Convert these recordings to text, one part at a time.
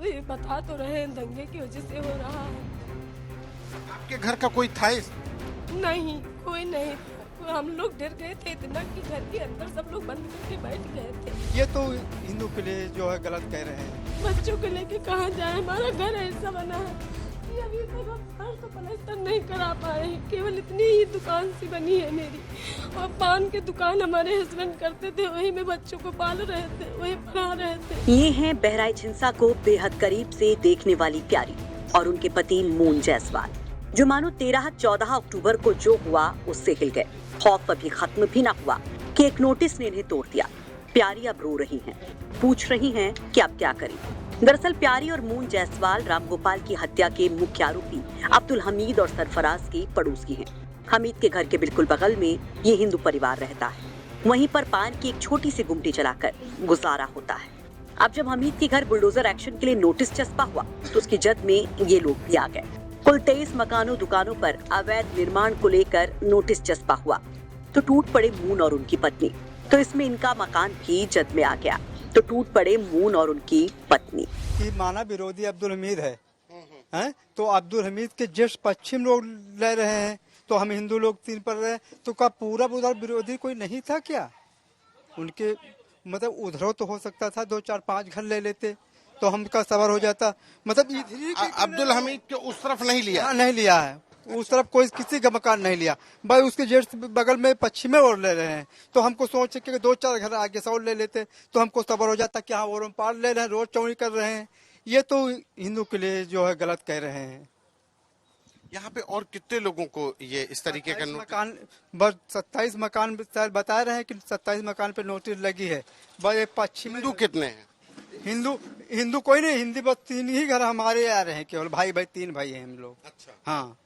अभी बता तो रहे हैं, दंगे की वजह से हो रहा है। आपके घर का कोई था नहीं, कोई नहीं। हम लोग डर गए थे इतना कि घर के अंदर सब लोग बंद करके बैठ गए थे। ये तो हिंदू के लिए जो है गलत कह रहे हैं। बच्चों को लेके कहाँ जाए, हमारा घर ऐसा बना है कि अभी तक हम फर्श तो प्लास्टर नहीं करा पाए हैं। केवल इतनी ही दुकान सी बनी है मेरी, और पान की दुकान हमारे हस्बैंड करते थे, वही में बच्चों को पाल रहे थे, वही पढ़ा रहे थे। ये हैं बहराइच हिंसा को बेहद करीब से देखने वाली प्यारी और उनके पति मून जायसवाल, जो मानो 13-14 अक्टूबर को जो हुआ उससे हिल गए। खौफ अभी खत्म भी न हुआ कि एक नोटिस ने इन्हें तोड़ दिया। प्यारी अब रो रही हैं, पूछ रही हैं कि अब क्या करें। दरअसल प्यारी और मून जायसवाल रामगोपाल की हत्या के मुख्य आरोपी अब्दुल हमीद और सरफराज की पड़ोस की हैं। हमीद के घर के बिल्कुल बगल में ये हिंदू परिवार रहता है। वहीं पर पान की एक छोटी सी गुमटी चलाकर गुजारा होता है। अब जब हमीद के घर बुलडोजर एक्शन के लिए नोटिस चस्पा हुआ तो उसकी जद में ये लोग भी आ गए। कुल 23 मकानों दुकानों पर अवैध निर्माण को लेकर नोटिस चस्पा हुआ तो टूट पड़े मून और उनकी पत्नी। तो इसमें इनका मकान भी जद में आ गया तो टूट पड़े मून और उनकी पत्नी। कि मानव विरोधी अब्दुल हमीद है, तो अब्दुल हमीद के जस्ट पश्चिम लोग ले रहे हैं, तो हम हिंदू लोग 3 पर रहे, तो का पूरा उधर विरोधी कोई नहीं था क्या? उनके मतलब उधरों तो हो सकता था 2-4-5 घर ले लेते तो हमका सवार हो जाता। मतलब इधर अब्दुल हमीद के उस तरफ नहीं लिया? नहीं लिया है, उस तरफ कोई किसी का मकान नहीं लिया भाई। उसके जस्ट बगल में पश्चिमे और ले रहे हैं, तो हमको सोच के 2-4 घर आगे से और ले लेते तो हमको सबर हो जाता कि हाँ और पार ले रहे हैं, रोड चौड़ी कर रहे हैं। ये तो हिंदू के लिए जो है गलत कह रहे हैं। यहाँ पे और कितने लोगों को ये इस तरीके का मकान बस 27 मकान बता रहे हैं कि 27 मकान पे नोटिस लगी है। बस पश्चिम हिंदू कितने हैं? हिंदू कोई नहीं, हिंदी बस 3 ही घर हमारे आ रहे हैं, केवल भाई 3 भाई हैं हम लोग। अच्छा। हाँ,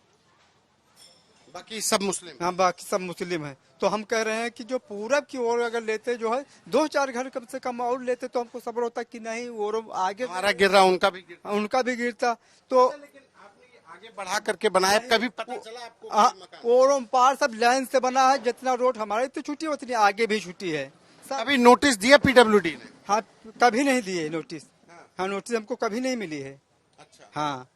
बाकी सब मुस्लिम? हाँ, बाकी सब मुस्लिम हैं। तो हम कह रहे हैं कि जो पूरब की ओर अगर लेते जो है 2-4 घर कम से कम और लेते तो हमको सब्र होता कि नहीं और आगे हमारा गिर रहा उनका भी गिरता। तो लेकिन आपने आगे बढ़ा करके बनाया, कभी पता चला आपको? और पार सब लाइन से बना है, जितना रोड हमारे तो छुट्टी उतनी आगे भी छुट्टी है। अभी नोटिस दिया पीडब्ल्यूडी ने? हाँ, कभी नहीं दिए नोटिस। हाँ, नोटिस हमको कभी नहीं मिली है। अच्छा। हाँ,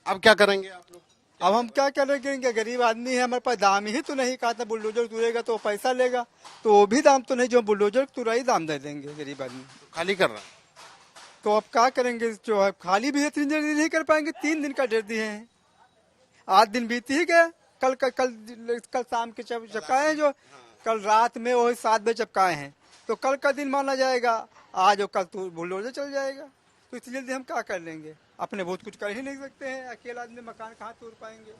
अब क्या करेंगे आप लोग? अब हम क्या करेंगे, गरीब आदमी है, हमारे पास दाम ही तो नहीं। कहा था बुलडोजर तुरेगा तो पैसा लेगा, तो वो भी दाम तो नहीं, जो बुलडोजर तुरा ही दाम दे देंगे गरीब आदमी। तो खाली कर रहा है तो अब क्या करेंगे, जो है खाली भी है 3 दिन नहीं कर पाएंगे। 3 दिन का डेट दिए हैं, 8 दिन बीत ही गए। कल शाम के चपकाए हैं, जो कल रात में वही 7 बजे चपकाए हैं, तो कल का दिन माना जाएगा। आज और कल तो बुलडोजर चल जाएगा, तो इसलिए हम क्या कर लेंगे? अपने बहुत कुछ कर ही नहीं सकते हैं, अकेला आदमी मकान कहाँ तोड़ पाएंगे?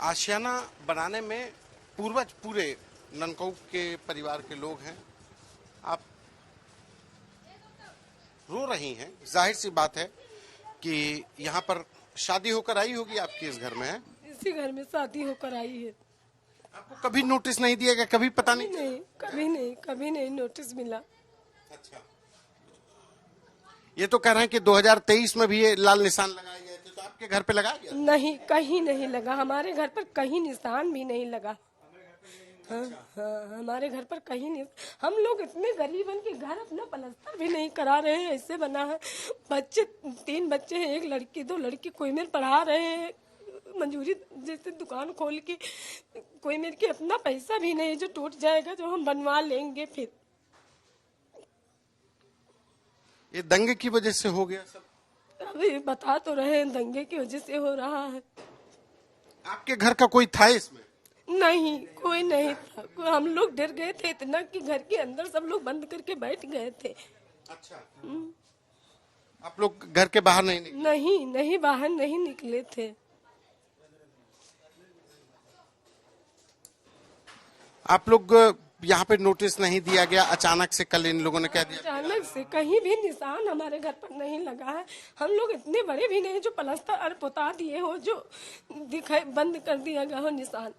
आशियाना बनाने में पूर्वज पूरे ननकऊ के परिवार के लोग हैं। आप रो रही हैं, जाहिर सी बात है कि यहाँ पर शादी होकर आई होगी आपकी, इस घर में है? इसी घर में शादी होकर आई है। आपको कभी नोटिस नहीं दिया गया? कभी पता नहीं? कभी नहीं नोटिस मिला। अच्छा। ये तो कह रहे हैं कि 2023 में भी ये लाल निशान लगाए गए थे, तो आपके घर पे लगाया गया? नहीं, कहीं नहीं लगा, हमारे घर पर कहीं निशान भी नहीं लगा। हाँ, हमारे घर पर कहीं नहीं। हम लोग इतने गरीब हैं कि घर अपना पलस्तर भी नहीं करा रहे हैं, ऐसे बना है। 3 बच्चे हैं, 1 लड़की 2 लड़की, कोई मेरे पढ़ा रहे हैं मंजूरी जैसे दुकान खोल के, कोई मेरे के अपना पैसा भी नहीं जो टूट जाएगा, जो हम बनवा लेंगे फिर। ये दंगे की वजह से हो गया सब? अभी बता तो रहे हैं, दंगे की वजह से हो रहा है। आपके घर का कोई था इसमें? नहीं, कोई नहीं था। हम लोग डर गए थे इतना कि घर के अंदर सब लोग बंद करके बैठ गए थे। अच्छा। आप लोग घर के बाहर नहीं निकले? नहीं, बाहर नहीं निकले थे। आप लोग यहाँ पे नोटिस नहीं दिया गया, अचानक से कल इन लोगों ने कह दिया? अचानक से कहीं भी निशान हमारे घर पर नहीं लगा है। हम लोग इतने बड़े भी नहीं जो प्लास्टर और पुता दिए हो, जो दिखाई बंद कर दिया गया हो निशान,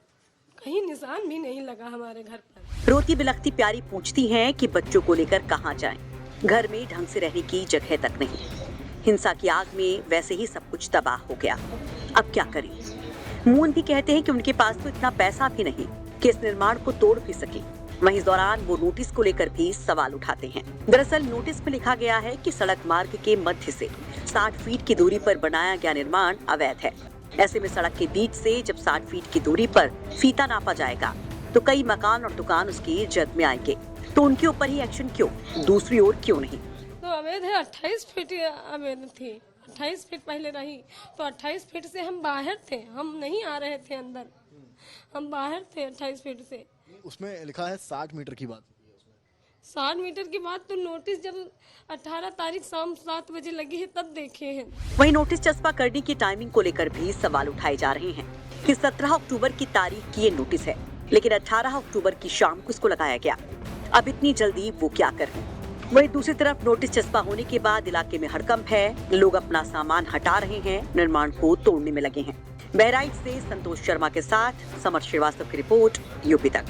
कहीं निशान भी नहीं लगा हमारे घर पर। रोती बिलखती प्यारी पूछती हैं कि बच्चों को लेकर कहाँ जाएं? घर में ढंग से रहने की जगह तक नहीं। हिंसा की आग में वैसे ही सब कुछ तबाह हो गया, अब क्या करें? मून भी कहते हैं कि उनके पास तो इतना पैसा भी नहीं कि इस निर्माण को तोड़ भी सके। वहीं इस दौरान वो नोटिस को लेकर भी सवाल उठाते हैं। दरअसल नोटिस में लिखा गया है कि सड़क मार्ग के मध्य से 60 फीट की दूरी पर बनाया गया निर्माण अवैध है। ऐसे में सड़क के बीच से जब 60 फीट की दूरी पर फीता नापा जाएगा तो कई मकान और दुकान उसकी जद में आएंगे, तो उनके ऊपर ही एक्शन क्यों, दूसरी ओर क्यों नहीं? तो अवैध है, 28 फीट अवैध थी, 28 फीट पहले रही, तो 28 फीट से हम बाहर थे, हम नहीं आ रहे थे अंदर, हम बाहर थे 28 फीट से। उसमें लिखा है 60 मीटर की बात। 60 मीटर की बात तो नोटिस जब 18 तारीख शाम 7 बजे लगी है तब देखे हैं। वहीं नोटिस चस्पा करने की टाइमिंग को लेकर भी सवाल उठाए जा रहे हैं कि 17 अक्टूबर की तारीख की ये नोटिस है, लेकिन 18 अक्टूबर की शाम को इसको लगाया गया। अब इतनी जल्दी वो क्या कर? वहीं दूसरी तरफ नोटिस चस्पा होने के बाद इलाके में हड़कंप है, लोग अपना सामान हटा रहे हैं, निर्माण को तोड़ने में लगे हैं। बहराइच से संतोष शर्मा के साथ समर श्रीवास्तव की रिपोर्ट, यूपी तक।